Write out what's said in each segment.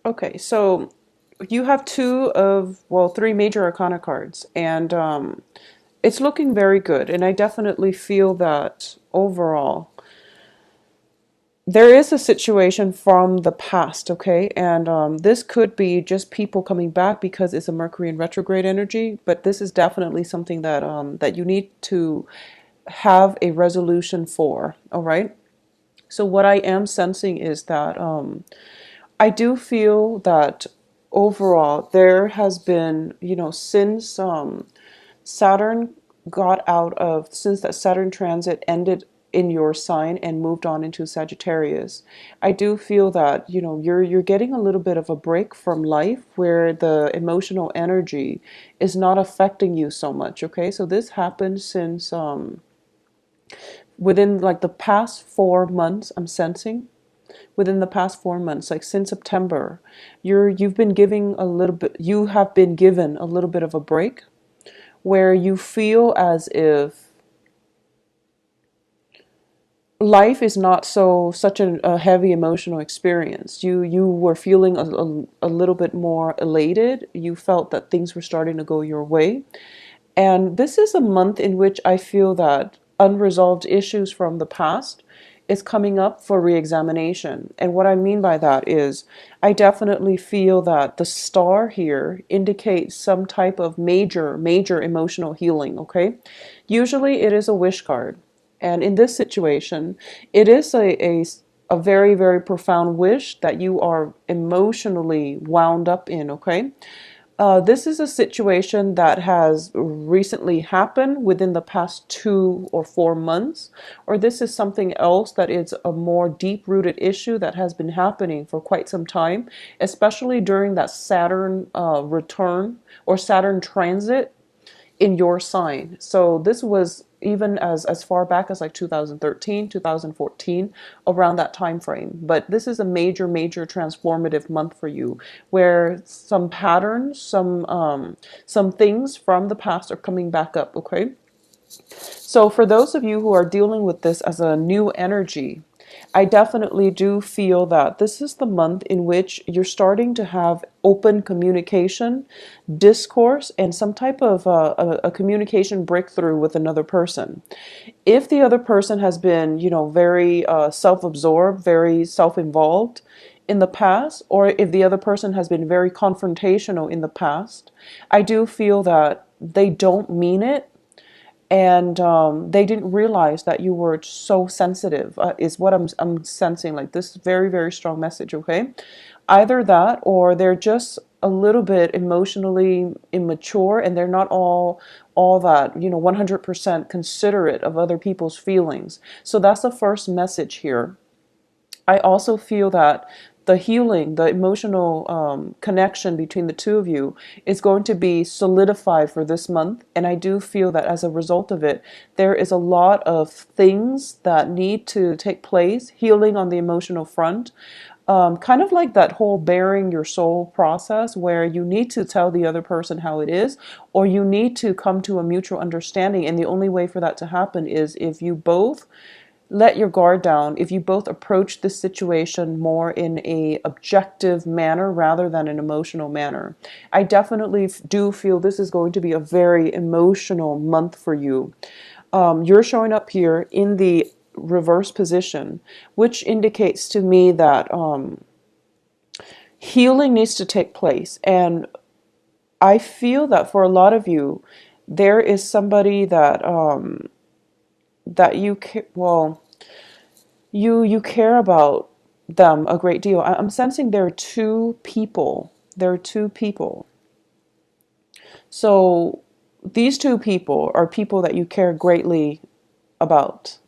Okay, so you have three major arcana cards, and it's looking very good. And I definitely feel that overall, there is a situation from the past, okay? And this could be just people coming back because it's a Mercury in retrograde energy, but this is definitely something that that you need to have a resolution for, all right? So what I am sensing is that I do feel that overall there has been, since Saturn since that Saturn transit ended in your sign and moved on into Sagittarius, I do feel that, you're getting a little bit of a break from life where the emotional energy is not affecting you so much, okay? So this happened since within like the past 4 months, I'm sensing within the past 4 months, like since September, you've been giving a little bit you have been given a little bit of a break where you feel as if life is not such a heavy emotional experience. You were feeling a little bit more elated. You felt that things were starting to go your way. And this is a month in which I feel that unresolved issues from the past is coming up for reexamination. And what I mean by that is I definitely feel that the star here indicates some type of major emotional healing, okay? Usually it is a wish card. And in this situation, it is a very, very profound wish that you are emotionally wound up in, okay? This is a situation that has recently happened within the past 2 or 4 months, or this is something else that is a more deep-rooted issue that has been happening for quite some time, especially during that Saturn return or Saturn transit in your sign. So this was even as far back as like 2013, 2014, around that time frame. But this is a major transformative month for you, where some patterns, some things from the past are coming back up. Okay. So for those of you who are dealing with this as a new energy, I definitely do feel that this is the month in which you're starting to have open communication, discourse, and some type of a communication breakthrough with another person. If the other person has been, very self-absorbed, very self-involved in the past, or if the other person has been very confrontational in the past, I do feel that they don't mean it, and they didn't realize that you were so sensitive, is what I'm sensing, like this very strong message, okay? Either that, or they're just a little bit emotionally immature, and they're not all that, 100% considerate of other people's feelings. So that's the first message here. I also feel that the healing, the emotional connection between the two of you is going to be solidified for this month. And I do feel that as a result of it, there is a lot of things that need to take place, healing on the emotional front. Kind of like that whole bearing your soul process where you need to tell the other person how it is, or you need to come to a mutual understanding. And the only way for that to happen is if you both let your guard down, if you both approach this situation more in a objective manner rather than an emotional manner. I definitely do feel this is going to be a very emotional month for you. You're showing up here in the reverse position, which indicates to me that healing needs to take place. And I feel that for a lot of you, there is somebody that that you care about them a great deal. I'm sensing there are two people. There are two people. So these two people are people that you care greatly about.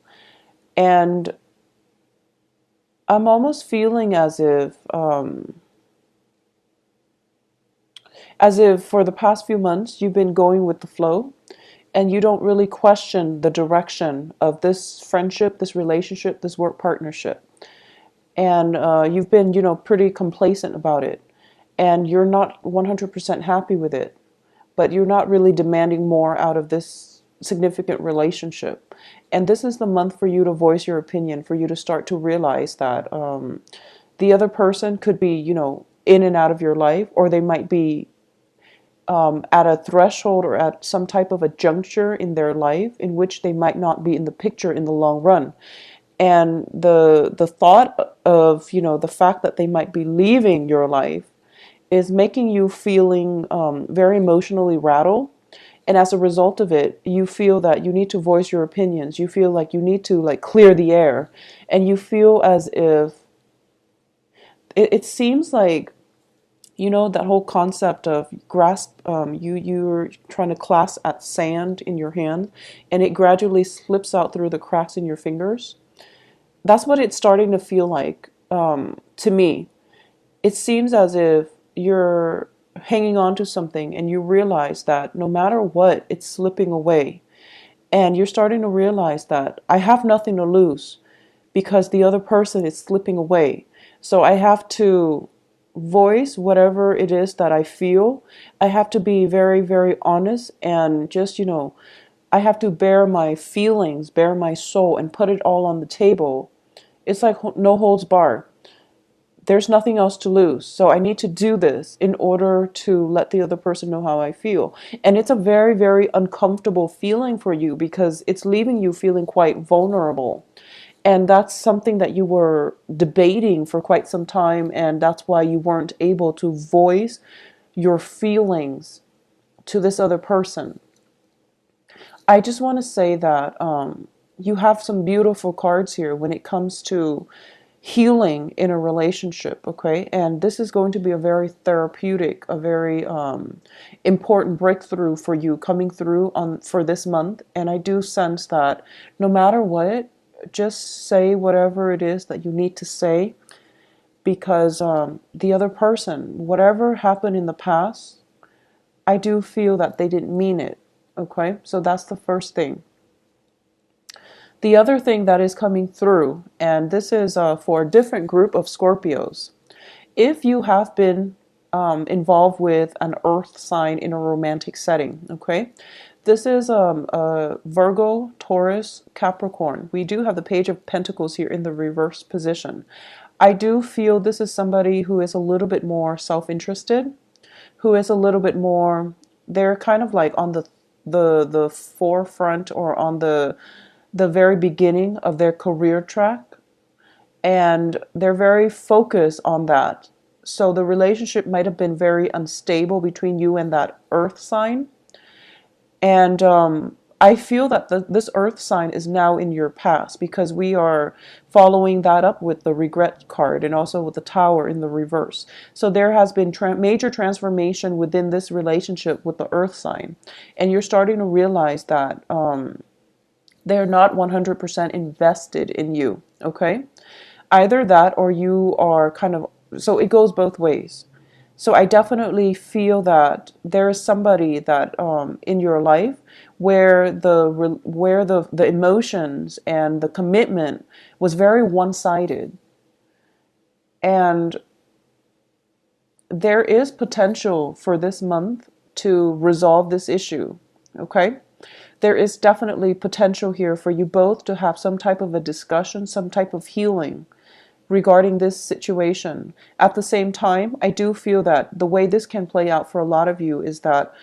And I'm almost feeling as if for the past few months you've been going with the flow and you don't really question the direction of this friendship, this relationship, this work partnership. And you've been, pretty complacent about it. And you're not 100% happy with it, but you're not really demanding more out of this significant relationship. And this is the month for you to voice your opinion, for you to start to realize that the other person could be, in and out of your life, or they might be at a threshold or at some type of a juncture in their life in which they might not be in the picture in the long run. And the thought of, the fact that they might be leaving your life is making you feeling very emotionally rattled. And as a result of it, you feel that you need to voice your opinions. You feel like you need to like clear the air. And you feel as if it seems like, that whole concept of grasp, you're trying to clasp at sand in your hand and it gradually slips out through the cracks in your fingers. That's what it's starting to feel like to me. It seems as if you're hanging on to something and you realize that no matter what, it's slipping away. And you're starting to realize that I have nothing to lose because the other person is slipping away. So I have to voice whatever it is that I feel. I have to be very, very honest and just, I have to bear my feelings, bear my soul, and put it all on the table. It's like no holds barred. There's nothing else to lose. So I need to do this in order to let the other person know how I feel. And it's a very, very uncomfortable feeling for you because it's leaving you feeling quite vulnerable. And that's something that you were debating for quite some time. And that's why you weren't able to voice your feelings to this other person. I just want to say that you have some beautiful cards here when it comes to healing in a relationship, okay? And this is going to be a very therapeutic, a very important breakthrough for you coming through for this month. And I do sense that no matter what, just say whatever it is that you need to say, because the other person, whatever happened in the past, I do feel that they didn't mean it, okay? So that's the first thing. The other thing that is coming through, and this is for a different group of Scorpios. If you have been involved with an earth sign in a romantic setting, okay? This is Virgo, Taurus, Capricorn. We do have the Page of Pentacles here in the reverse position. I do feel this is somebody who is a little bit more self-interested, who is a little bit more, they're kind of like on the forefront or on the very beginning of their career track, and they're very focused on that. So the relationship might have been very unstable between you and that earth sign. And I feel that this earth sign is now in your past because we are following that up with the regret card and also with the tower in the reverse. So there has been major transformation within this relationship with the earth sign. And you're starting to realize that they're not 100% invested in you, okay? Either that or you are kind of, so it goes both ways. So I definitely feel that there is somebody that in your life where the emotions and the commitment was very one-sided. And there is potential for this month to resolve this issue, okay? There is definitely potential here for you both to have some type of a discussion, some type of healing regarding this situation. At the same time, I do feel that the way this can play out for a lot of you is that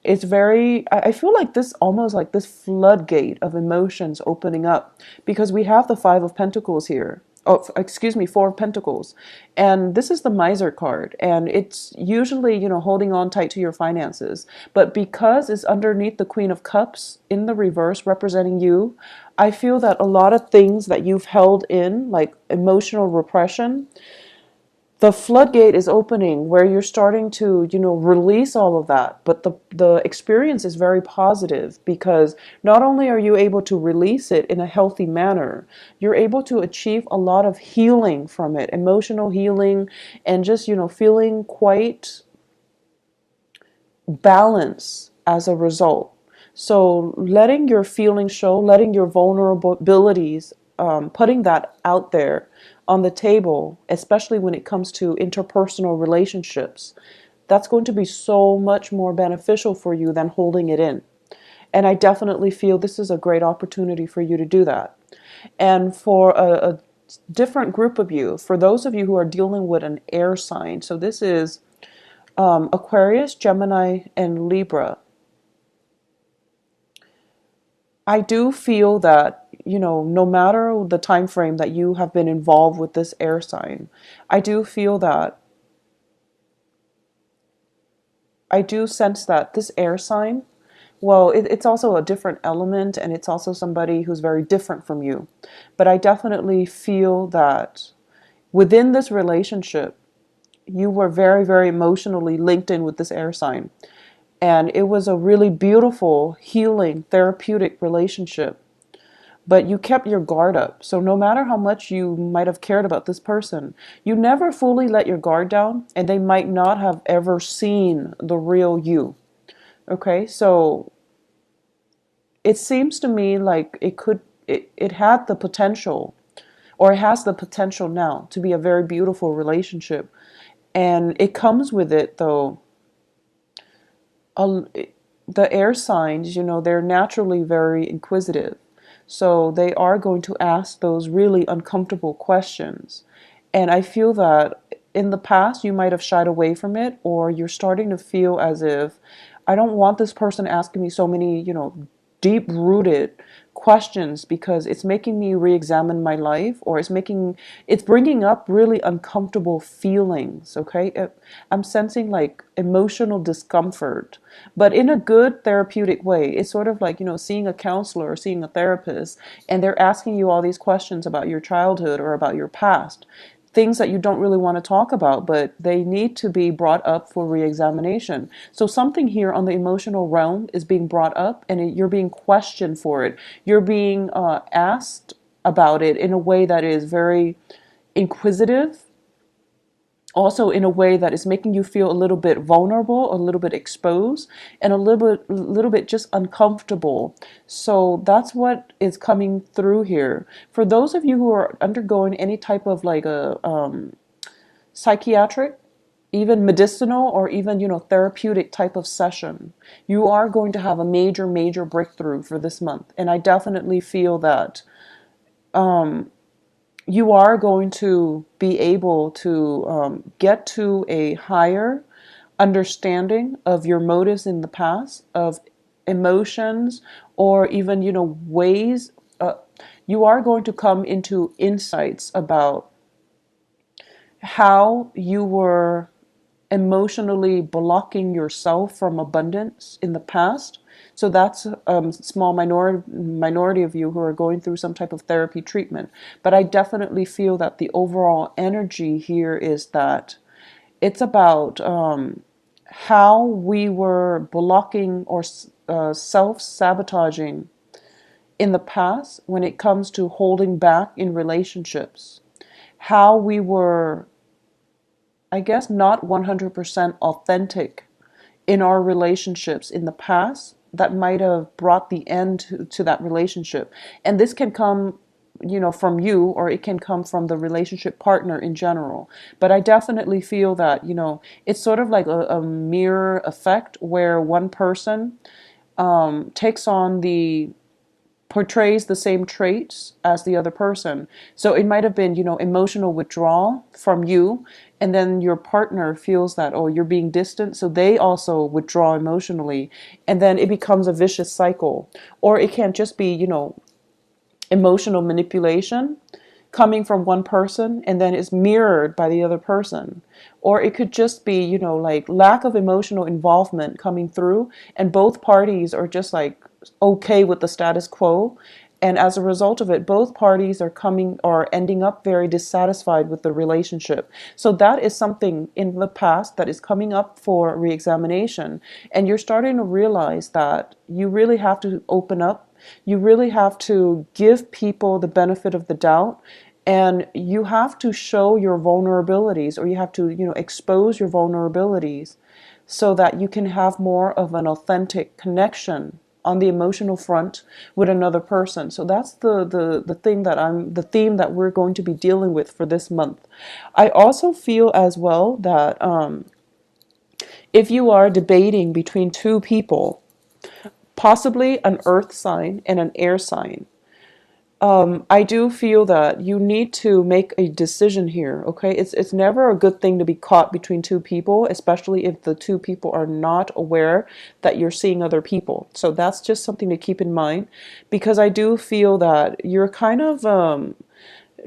it's very, I feel like this almost like this floodgate of emotions opening up because we have the Five of Pentacles here. Oh, excuse me, Four of Pentacles. And this is the Miser card. And it's usually, holding on tight to your finances. But because it's underneath the Queen of Cups in the reverse representing you, I feel that a lot of things that you've held in, like emotional repression, the floodgate is opening where you're starting to, release all of that. But the experience is very positive because not only are you able to release it in a healthy manner, you're able to achieve a lot of healing from it, emotional healing, and just, feeling quite balanced as a result. So letting your feelings show, letting your vulnerabilities, putting that out there on the table, especially when it comes to interpersonal relationships, that's going to be so much more beneficial for you than holding it in. And I definitely feel this is a great opportunity for you to do that. And for different group of you. For those of you who are dealing with an air sign, so this is Aquarius, Gemini, and Libra. I do feel that, no matter the time frame that you have been involved with this air sign, I do feel that, I do sense that this air sign, well, it's also a different element, and it's also somebody who's very different from you. But I definitely feel that within this relationship, you were very, very emotionally linked in with this air sign. And it was a really beautiful, healing, therapeutic relationship. But you kept your guard up. So no matter how much you might have cared about this person, you never fully let your guard down, and they might not have ever seen the real you. Okay, so it seems to me like it had the potential, or it has the potential now to be a very beautiful relationship. And it comes with it, though, a, the air signs, they're naturally very inquisitive. So they are going to ask those really uncomfortable questions. And I feel that in the past, you might have shied away from it, or you're starting to feel as if, I don't want this person asking me so many, deep rooted questions, because it's making me re-examine my life, or it's bringing up really uncomfortable feelings. Okay, I'm sensing like emotional discomfort, but in a good therapeutic way. It's sort of like, seeing a counselor or seeing a therapist, and they're asking you all these questions about your childhood or about your past, things that you don't really want to talk about, but they need to be brought up for re-examination. So something here on the emotional realm is being brought up, and you're being questioned for it. You're being asked about it in a way that is very inquisitive, also in a way that is making you feel a little bit vulnerable, a little bit exposed, and a little bit just uncomfortable. So that's what is coming through here. For those of you who are undergoing any type of like a psychiatric, even medicinal, or even therapeutic type of session, you are going to have a major breakthrough for this month. And I definitely feel that you are going to be able to get to a higher understanding of your motives in the past, of emotions, or even, ways. You are going to come into insights about how you were emotionally blocking yourself from abundance in the past. So that's a small minority of you who are going through some type of therapy treatment. But I definitely feel that the overall energy here is that it's about how we were blocking or self-sabotaging in the past when it comes to holding back in relationships. How we were, I guess, not 100% authentic in our relationships in the past, that might have brought the end to that relationship. And this can come, from you, or it can come from the relationship partner in general. But I definitely feel that, it's sort of like a mirror effect, where one person takes on portrays the same traits as the other person. So it might have been, emotional withdrawal from you, and then your partner feels that, oh, you're being distant, so they also withdraw emotionally, and then it becomes a vicious cycle. Or it can just be, emotional manipulation coming from one person and then is mirrored by the other person. Or it could just be, like lack of emotional involvement coming through, and both parties are just like okay with the status quo. And as a result of it, both parties are ending up very dissatisfied with the relationship. So that is something in the past that is coming up for re-examination. And you're starting to realize that you really have to open up. You really have to give people the benefit of the doubt, and you have to show your vulnerabilities, or you have to, expose your vulnerabilities, so that you can have more of an authentic connection on the emotional front with another person. So that's the theme that we're going to be dealing with for this month. I also feel as well that if you are debating between two people, possibly an earth sign and an air sign, I do feel that you need to make a decision here, okay? It's never a good thing to be caught between two people, especially if the two people are not aware that you're seeing other people. So that's just something to keep in mind, because I do feel that you're kind of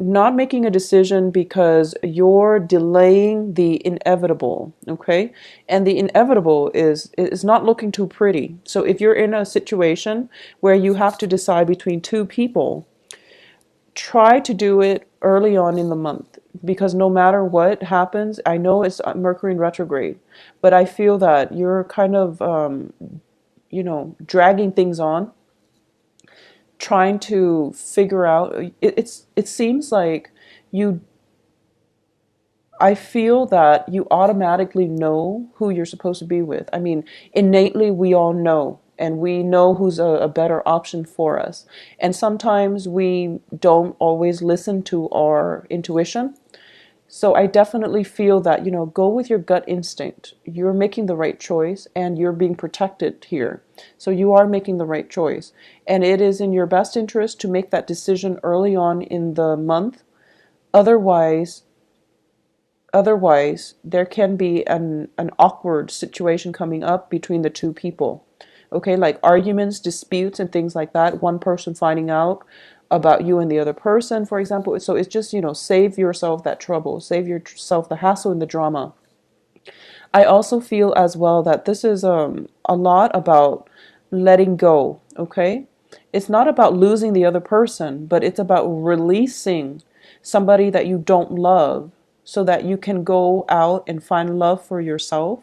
not making a decision because you're delaying the inevitable, okay? And the inevitable is not looking too pretty. So if you're in a situation where you have to decide between two people, try to do it early on in the month, because no matter what happens, I know it's Mercury in retrograde, but I feel that you're kind of dragging things on, trying to figure out it seems like you I feel that you automatically know who you're supposed to be with. I mean, innately, we all know, and we know who's a better option for us. And sometimes we don't always listen to our intuition. So I definitely feel that, go with your gut instinct. You're making the right choice and you're being protected here. So you are making the right choice. And it is in your best interest to make that decision early on in the month. Otherwise, Otherwise, there can be an awkward situation coming up between the two people. Okay, like arguments, disputes, and things like that. One person finding out about you and the other person, for example. So it's just, save yourself that trouble, save yourself the hassle and the drama. I also feel as well that this is a lot about letting go, okay? It's not about losing the other person, but it's about releasing somebody that you don't love so that you can go out and find love for yourself.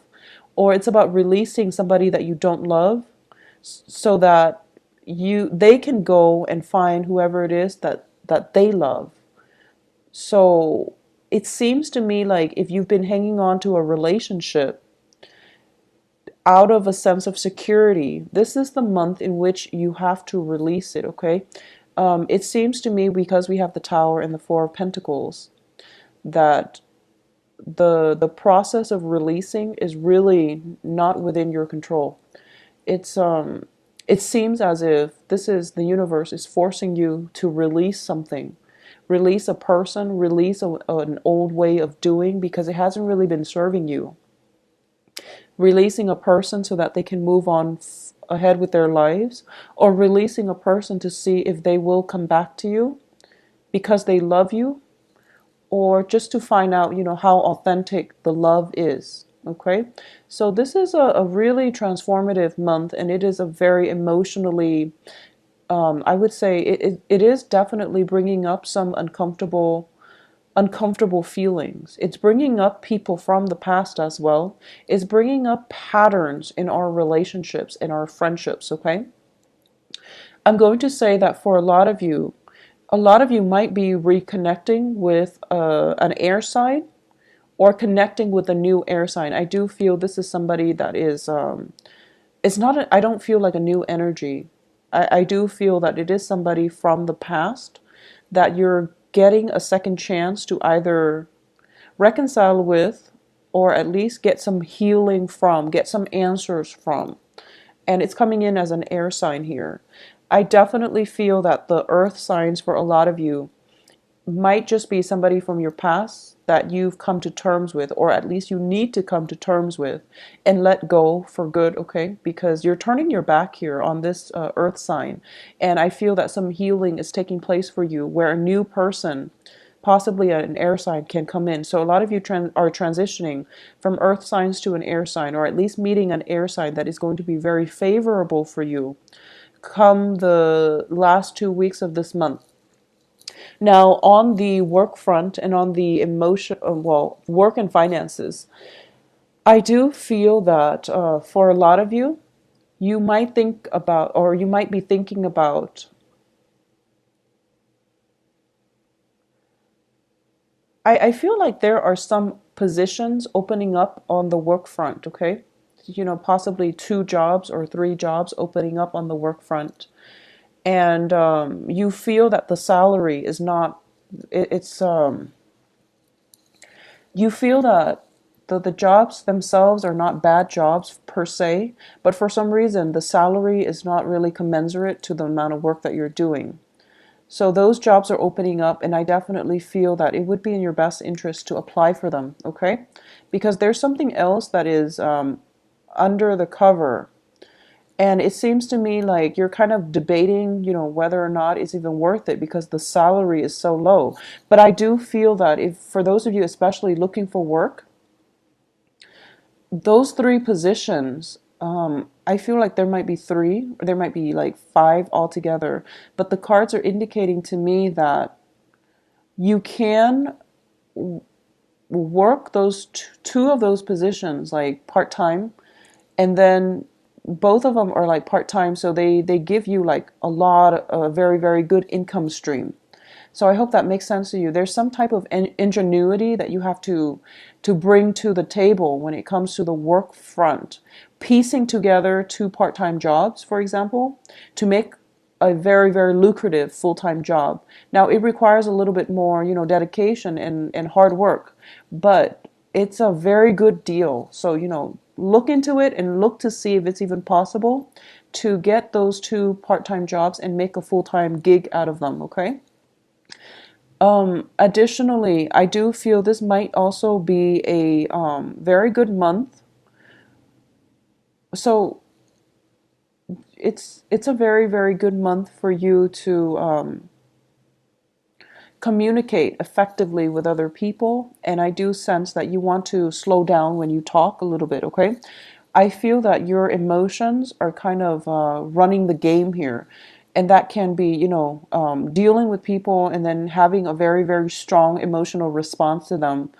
Or it's about releasing somebody that you don't love so that they can go and find whoever it is that they love. So it seems to me like if you've been hanging on to a relationship out of a sense of security, this is the month in which you have to release it, okay? It seems to me, because we have the Tower and the Four of Pentacles, that the process of releasing is really not within your control. It's it seems as if this is the universe is forcing you to release something, release a person, release an old way of doing, because it hasn't really been serving you. Releasing a person so that they can move on ahead with their lives, or releasing a person to see if they will come back to you because they love you, or just to find out, how authentic the love is. Okay, so this is a really transformative month, and it is a very emotionally, I would say it is definitely bringing up some uncomfortable feelings. It's bringing up people from the past as well. It's bringing up patterns in our relationships, in our friendships, okay? I'm going to say that for a lot of you might be reconnecting with an air sign, or connecting with a new air sign. I do feel this is somebody that is, it's not, I don't feel like a new energy. I do feel that it is somebody from the past that you're getting a second chance to either reconcile with, or at least get some healing from, get some answers from. And it's coming in as an air sign here. I definitely feel that the earth signs for a lot of you might just be somebody from your past that you've come to terms with, or at least you need to come to terms with and let go for good, okay? Because you're turning your back here on this earth sign. And I feel that some healing is taking place for you, where a new person, possibly an air sign, can come in. So a lot of you are transitioning from earth signs to an air sign, or at least meeting an air sign that is going to be very favorable for you come the last 2 weeks of this month. Now, on the work front and on the work and finances, I do feel that for a lot of you, you might think about, or you might be thinking about, I feel like there are some positions opening up on the work front, okay? Possibly 2 jobs or 3 jobs opening up on the work front. And you feel that the salary is not, it's you feel that the jobs themselves are not bad jobs per se, but for some reason the salary is not really commensurate to the amount of work that you're doing. So those jobs are opening up, and I definitely feel that it would be in your best interest to apply for them, okay? Because there's something else that is under the cover. And it seems to me like you're kind of debating, whether or not it's even worth it because the salary is so low. But I do feel that if, for those of you especially looking for work, those three positions, I feel like there might be three, or there might be like five altogether. But the cards are indicating to me that you can work those two of those positions like part time, and then both of them are like part time, so they give you like a lot, a very very good income stream. So I hope that makes sense to you. There's some type of ingenuity that you have to bring to the table when it comes to the work front. Piecing together two part-time jobs, for example, to make a very, very lucrative full-time job. Now, it requires a little bit more, dedication and hard work, but it's a very good deal. So, look into it and look to see if it's even possible to get those two part-time jobs and make a full-time gig out of them, okay? Additionally, I do feel this might also be a very good month. So it's a very, very good month for you to communicate effectively with other people. And I do sense that you want to slow down when you talk a little bit, okay? I feel that your emotions are kind of running the game here. And that can be, dealing with people and then having a very, very strong emotional response to them.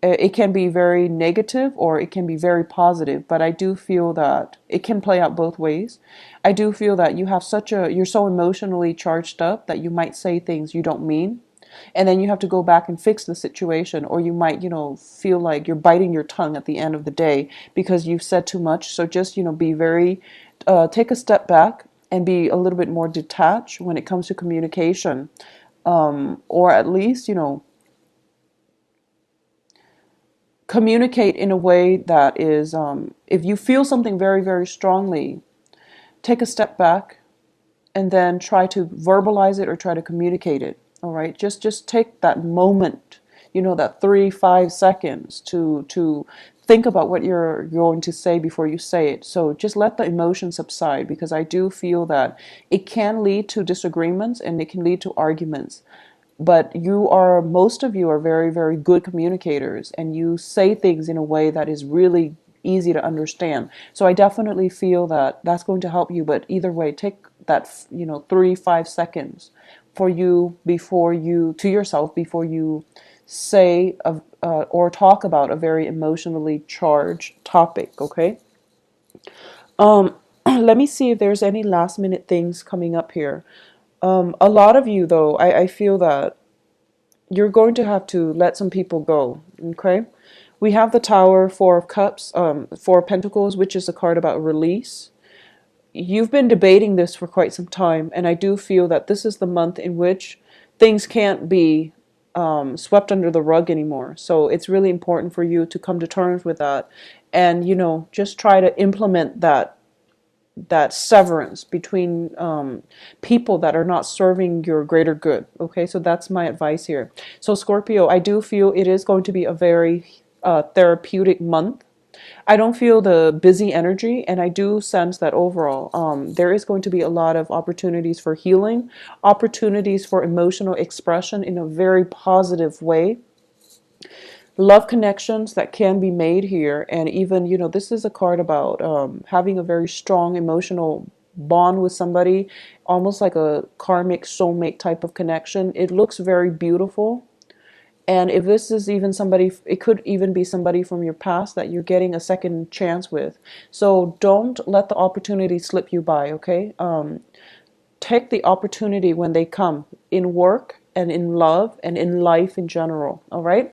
It can be very negative or it can be very positive, but I do feel that it can play out both ways. I do feel that you're so emotionally charged up that you might say things you don't mean. And then you have to go back and fix the situation, or you might, feel like you're biting your tongue at the end of the day because you've said too much. So just, be very, take a step back and be a little bit more detached when it comes to communication. Or at least, communicate in a way that is, if you feel something very, very strongly, take a step back and then try to verbalize it or try to communicate it. All right, just take that moment, that 3-5 seconds to think about what you're going to say before you say it. So just let the emotion subside, because I do feel that it can lead to disagreements and it can lead to arguments. But most of you are very, very good communicators, and you say things in a way that is really easy to understand. So I definitely feel that that's going to help you. But either way, take that, 3-5 seconds for you to yourself before you say or talk about a very emotionally charged topic. Okay. Let me see if there's any last minute things coming up here. A lot of you, though, I feel that you're going to have to let some people go, okay? We have the Tower, Four of Cups, Four of Pentacles, which is a card about release. You've been debating this for quite some time, and I do feel that this is the month in which things can't be swept under the rug anymore. So it's really important for you to come to terms with that and, just try to implement that severance between people that are not serving your greater good. Okay, so that's my advice here. So Scorpio, I do feel it is going to be a very therapeutic month. I don't feel the busy energy, and I do sense that overall there is going to be a lot of opportunities for healing, opportunities for emotional expression in a very positive way, love connections that can be made here. And even, this is a card about having a very strong emotional bond with somebody, almost like a karmic soulmate type of connection. It looks very beautiful. And if this is even somebody, it could even be somebody from your past that you're getting a second chance with. So don't let the opportunity slip you by, okay? Take the opportunity when they come, in work and in love and in life in general, all right?